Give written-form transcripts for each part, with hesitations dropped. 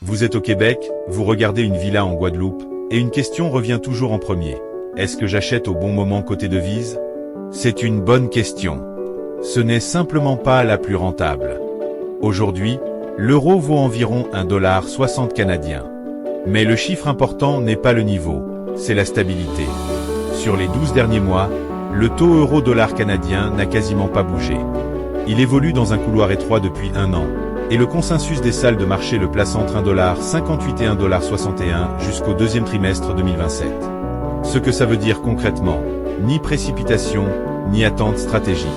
Vous êtes au Québec, vous regardez une villa en Guadeloupe, et une question revient toujours en premier. Est-ce que j'achète au bon moment côté devise? C'est une bonne question. Ce n'est simplement pas la plus rentable. Aujourd'hui, l'euro vaut environ 1,60 $ canadien. Mais le chiffre important n'est pas le niveau, c'est la stabilité. Sur les 12 derniers mois, le taux euro-dollar canadien n'a quasiment pas bougé. Il évolue dans un couloir étroit depuis un an, et le consensus des salles de marché le place entre 1,58 $ et 1,61 $ jusqu'au deuxième trimestre 2027. Ce que ça veut dire concrètement, ni précipitation, ni attente stratégique.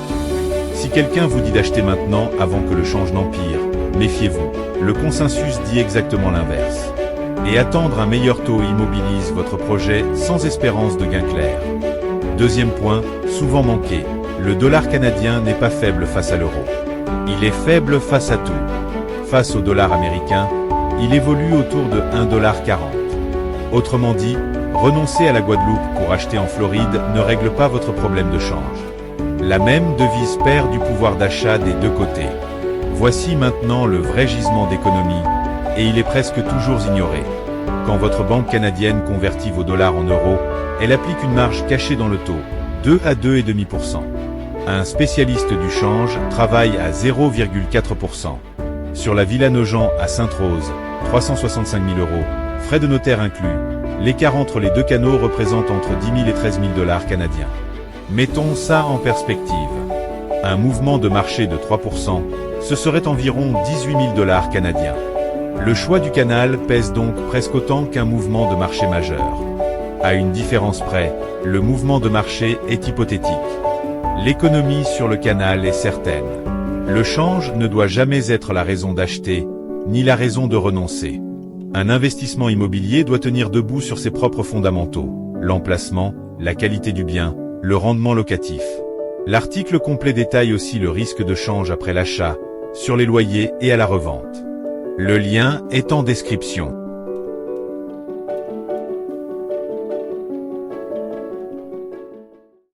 Si quelqu'un vous dit d'acheter maintenant avant que le change n'empire, méfiez-vous, le consensus dit exactement l'inverse. Et attendre un meilleur taux immobilise votre projet sans espérance de gain clair. Deuxième point, souvent manqué, le dollar canadien n'est pas faible face à l'euro. Il est faible face à tout. Face au dollar américain, il évolue autour de 1,40 $. Autrement dit, renoncer à la Guadeloupe pour acheter en Floride ne règle pas votre problème de change. La même devise perd du pouvoir d'achat des deux côtés. Voici maintenant le vrai gisement d'économie, et il est presque toujours ignoré. Quand votre banque canadienne convertit vos dollars en euros, elle applique une marge cachée dans le taux, 2 à 2,5%. Un spécialiste du change travaille à 0,4%. Sur la Villa Nogent à Sainte-Rose, 365 000 €, frais de notaire inclus, l'écart entre les deux canaux représente entre 10 000 et 13 000 $ canadiens. Mettons ça en perspective. Un mouvement de marché de 3%, ce serait environ 18 000 $ canadiens. Le choix du canal pèse donc presque autant qu'un mouvement de marché majeur. À une différence près, le mouvement de marché est hypothétique. L'économie sur le canal est certaine. Le change ne doit jamais être la raison d'acheter, ni la raison de renoncer. Un investissement immobilier doit tenir debout sur ses propres fondamentaux, l'emplacement, la qualité du bien, le rendement locatif. L'article complet détaille aussi le risque de change après l'achat, sur les loyers et à la revente. Le lien est en description.